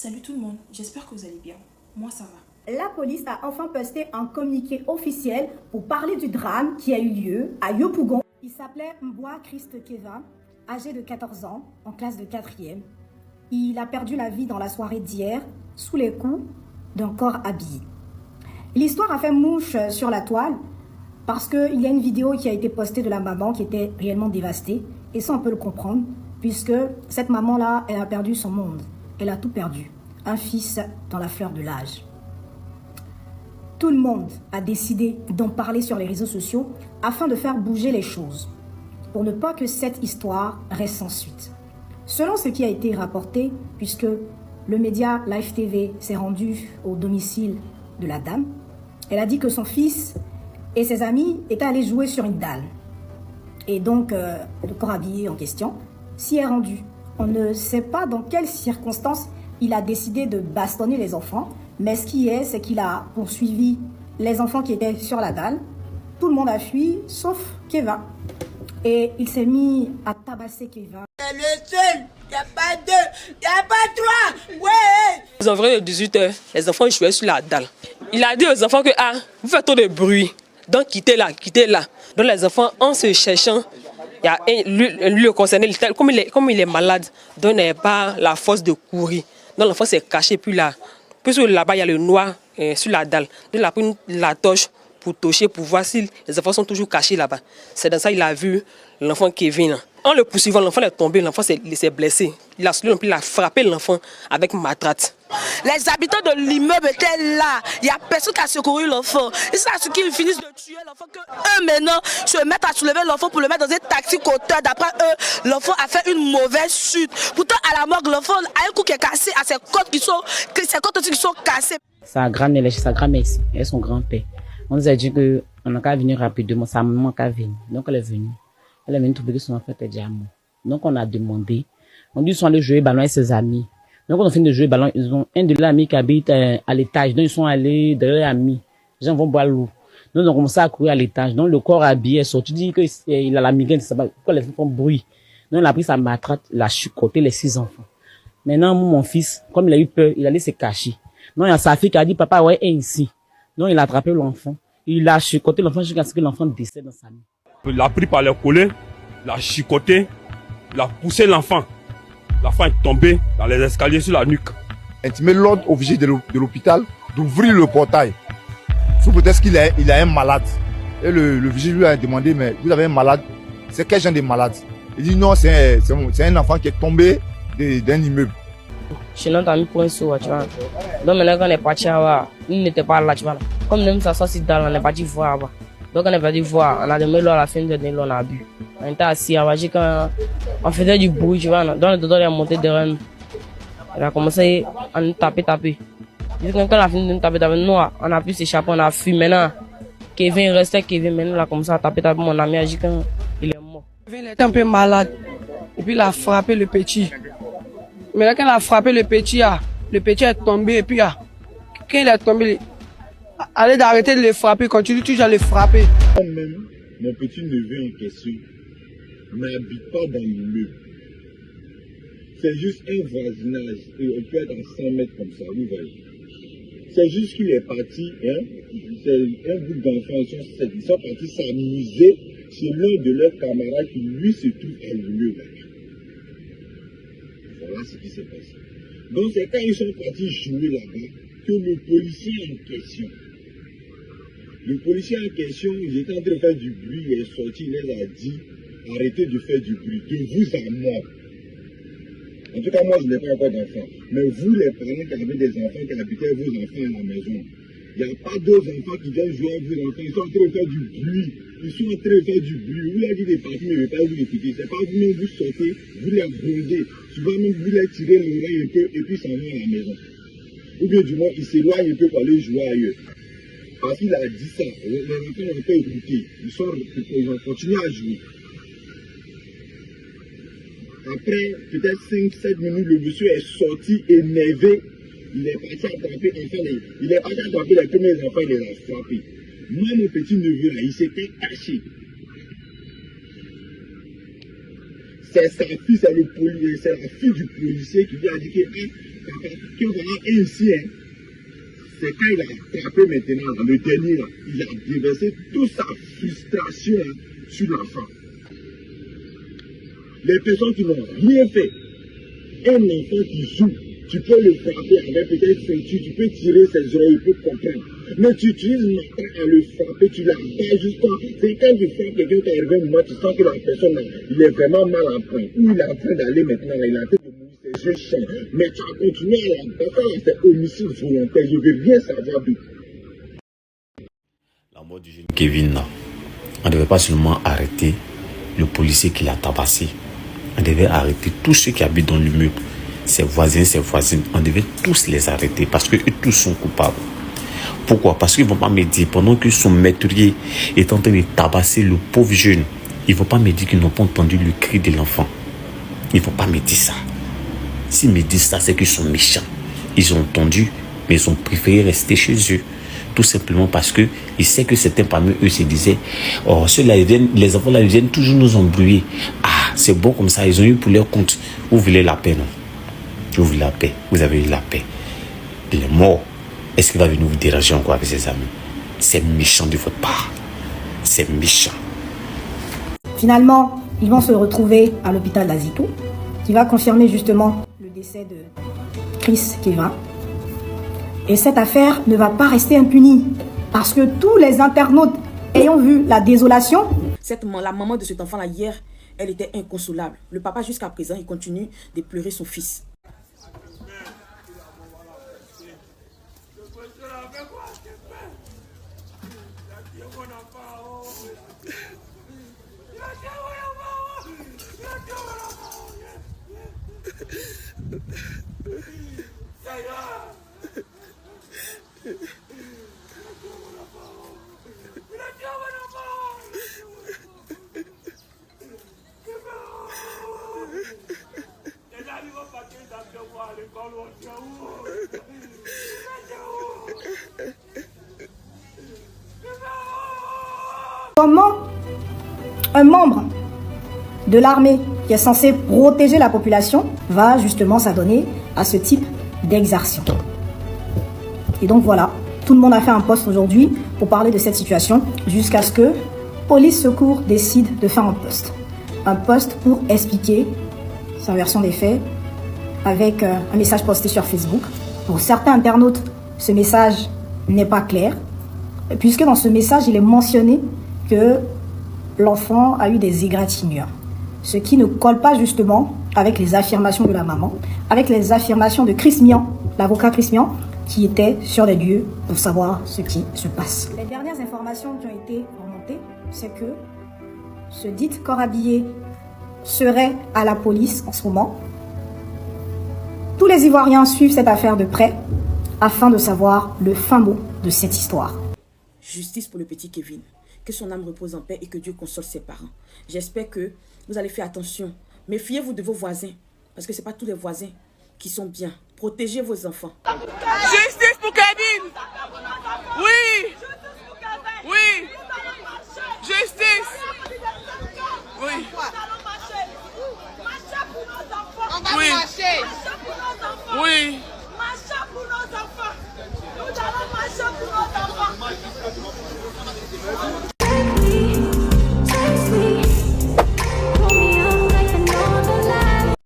Salut tout le monde, j'espère que vous allez bien. Moi ça va. La police a enfin posté un communiqué officiel pour parler du drame qui a eu lieu à Yopougon. Il s'appelait Mboua Christ Keva, âgé de 14 ans, en classe de 4e. Il a perdu la vie dans la soirée d'hier sous les coups d'un corps habillé. L'histoire a fait mouche sur la toile parce qu'il y a une vidéo qui a été postée de la maman qui était réellement dévastée. Et ça, on peut le comprendre, puisque cette maman-là, elle a perdu son monde. Elle a tout perdu. Un fils dans la fleur de l'âge. Tout le monde a décidé d'en parler sur les réseaux sociaux afin de faire bouger les choses, pour ne pas que cette histoire reste sans suite. Selon ce qui a été rapporté, puisque le média Live TV s'est rendu au domicile de la dame, elle a dit que son fils et ses amis étaient allés jouer sur une dalle. Et donc, le corps habillé en question s'y est rendu. On ne sait pas dans quelles circonstances il a décidé de bastonner les enfants, mais ce qui est, c'est qu'il a poursuivi les enfants qui étaient sur la dalle. Tout le monde a fui, sauf Keva. Et il s'est mis à tabasser Keva. C'est le seul, il n'y a pas deux, il n'y a pas trois, ouais. Aux environs de 18h, les enfants jouaient sur la dalle. Il a dit aux enfants que vous faites trop de bruit, donc quittez là, quittez là. Donc les enfants, en se cherchant, il y a lui le concerné, comme il est malade, donc il n'avait pas la force de courir. Donc l'enfant s'est caché, puis là-bas il y a le noir sur la dalle. Donc il a pris la torche pour toucher, pour voir si les enfants sont toujours cachés là-bas. C'est dans ça qu'il a vu l'enfant Kevin. En le poursuivant, l'enfant est tombé, l'enfant s'est blessé. Il a frappé l'enfant avec une matraque. Les habitants de l'immeuble étaient là. Il n'y a personne qui a secouru l'enfant. Et c'est à ce qu'ils finissent de tuer l'enfant qu'eux maintenant se mettent à soulever l'enfant pour le mettre dans un taxi côteur. D'après eux, l'enfant a fait une mauvaise chute. Pourtant, à la morgue, l'enfant a un coup qui est cassé, à ses côtes aussi qui sont cassées. Sa grand-mère est chez sa grand-mère et son grand-père. On nous a dit qu'on n'a qu'à venir rapidement, sa maman qu'à venir. Donc elle est venue. Elle est venue trouver que son enfant était déjà mort. Donc on a demandé. On dit qu'ils sont allés jouer ballon avec ses amis. Donc on a fini de jouer ballon. Ils ont un de leurs amis qui habite à l'étage. Donc ils sont allés derrière l'ami. Les gens vont boire l'eau. Donc ils ont commencé à courir à l'étage. Donc le corps habillé est sorti. Il dit qu'il a la migraine. Pourquoi les enfants font bruit. Donc il a pris sa matraque, il a chicoté les 6 enfants. Maintenant mon fils, comme il a eu peur, il allait se cacher. Donc il y a sa fille qui a dit papa ouais est ici. Donc il a attrapé l'enfant. Il a chicoté l'enfant jusqu'à ce que l'enfant décède dans sa main. Il l'a pris par les collets, l'a chicoté, il a poussé l'enfant. L'enfant est tombé dans les escaliers sur la nuque. Intimer l'ordre au vigile de l'hôpital d'ouvrir le portail. Sous peut-être qu'il a un malade. Et le vigile lui a demandé, mais vous avez un malade, c'est quel genre de malade? Il dit non, c'est un enfant qui est tombé d'un immeuble. Chez notre ami pour un saut, tu vois. Donc maintenant quand on est parti là-bas, il n'était pas là, tu vois. Comme nous sommes sortis dans, on est parti voir là-bas. Donc on est parti voir, on a demandé l'eau à la fin de l'année, on a bu. On était assis à Waji quand on faisait du bruit, tu vois. Donc le docteur est monté derrière nous. Il a commencé à nous taper. Quand on a fini de nous taper, nous on a pu s'échapper, on a fui. Maintenant, Kevin restait, maintenant il a commencé à taper, mon ami a dit qu'il est mort. Kevin était un peu malade, et puis il a frappé le petit. Mais là, quand il a frappé le petit est tombé, et puis quand il est tombé, allez d'arrêter de le frapper, continue toujours à le frapper. Même mon petit neveu en question n'habite pas dans l'immeuble. C'est juste un voisinage et on peut être à 100 mètres comme ça, vous voyez. C'est juste qu'il est parti, c'est un groupe d'enfants, ils sont partis s'amuser chez l'un de leurs camarades qui lui se trouve à l'immeuble. Voilà ce qui s'est passé. Donc c'est quand ils sont partis jouer là-bas que le policier en question, ils étaient en train de faire du bruit, il est sorti, il les a dit, arrêtez de faire du bruit, de vous à moi. En tout cas, moi je n'ai pas encore d'enfants, mais vous les parents qui avez des enfants, qui habitaient vos enfants à la maison, il n'y a pas d'autres enfants qui viennent jouer avec vos enfants, ils sont en train de faire du bruit. Ils sont en train de faire du bruit. Vous leur dites des parties, mais ne pas vous écouter. C'est pas vous-même, vous sortez, vous les grondez. Souvent même, vous les tirez l'oreille un peu et puis s'en vont à la maison. Ou bien du moins, ils s'éloignent un peu pour aller jouer ailleurs. Parce qu'il a dit ça. Les enfants n'ont pas écouté. Ils ont continué à jouer. Après, peut-être 5-7 minutes, le monsieur est sorti énervé. Il est parti attraper les premiers enfants, il les a frappés. Moi, mon petit neveu là, il s'était caché. C'est sa fille, c'est la fille du policier qui lui a dit que qui va ainsi, hein, c'est quand il a frappé maintenant, le dernier, là, il a déversé toute sa frustration hein, sur l'enfant. Les personnes qui n'ont rien fait, un enfant qui joue, tu peux le frapper avec peut-être ceinture, tu peux tirer ses oreilles, il peut comprendre. Mais tu utilises maintenant à le frapper, tu l'abattes jusqu'à... C'est quand tu frappes quelqu'un qui arrive un moment, tu sens que la personne, il est vraiment mal en point. Où il est en train d'aller maintenant, il est en train de mourir, ses yeux changent. Mais tu as continué à l'abattre, c'est homicide volontaire, je ne veux rien savoir d'eux. La mort du jeune Kevin, là, on ne devait pas seulement arrêter le policier qui l'a tabassé. On devait arrêter tous ceux qui habitent dans l'immeuble, ses voisins, ses voisines. On devait tous les arrêter parce qu'eux tous sont coupables. Pourquoi? Parce qu'ils ne vont pas me dire, pendant que son maîtrier est en train de tabasser le pauvre jeune, ils ne vont pas me dire qu'ils n'ont pas entendu le cri de l'enfant. Ils ne vont pas me dire ça. S'ils me disent ça, c'est qu'ils sont méchants. Ils ont entendu, mais ils ont préféré rester chez eux. Tout simplement parce que ils savent que certains parmi eux se disaient, oh, ceux-là, les enfants là, ils viennent toujours nous embrouiller. Ah, c'est bon comme ça, ils ont eu pour leur compte. Vous voulez la paix, non? Vous voulez la paix, vous avez eu la paix. Il est mort. Est-ce qu'il va venir vous déranger encore avec ses amis? C'est méchant de votre part. C'est méchant. Finalement, ils vont se retrouver à l'hôpital d'Azito, qui va confirmer justement le décès de Chris Kevin. Et cette affaire ne va pas rester impunie, parce que tous les internautes ayant vu la désolation... La maman de cet enfant-là, hier, elle était inconsolable. Le papa, jusqu'à présent, il continue de pleurer son fils. Comment un membre de l'armée qui est censé protéger la population va justement s'adonner à ce type d'exercice. Et donc voilà, tout le monde a fait un post aujourd'hui pour parler de cette situation jusqu'à ce que Police Secours décide de faire un post. Un post pour expliquer sa version des faits avec un message posté sur Facebook. Pour certains internautes, ce message n'est pas clair, puisque dans ce message, il est mentionné que l'enfant a eu des égratignures. Ce qui ne colle pas justement avec les affirmations de la maman, avec les affirmations de Chris Mian, l'avocat Chris Mian, qui était sur les lieux pour savoir ce qui se passe. Les dernières informations qui ont été remontées, c'est que ce dit corps habillé serait à la police en ce moment. Tous les Ivoiriens suivent cette affaire de près afin de savoir le fin mot de cette histoire. Justice pour le petit Kevin. Que son âme repose en paix et que Dieu console ses parents. J'espère que vous allez faire attention. Méfiez-vous de vos voisins. Parce que ce n'est pas tous les voisins qui sont bien. Protégez vos enfants. Justice pour Kevin. Oui.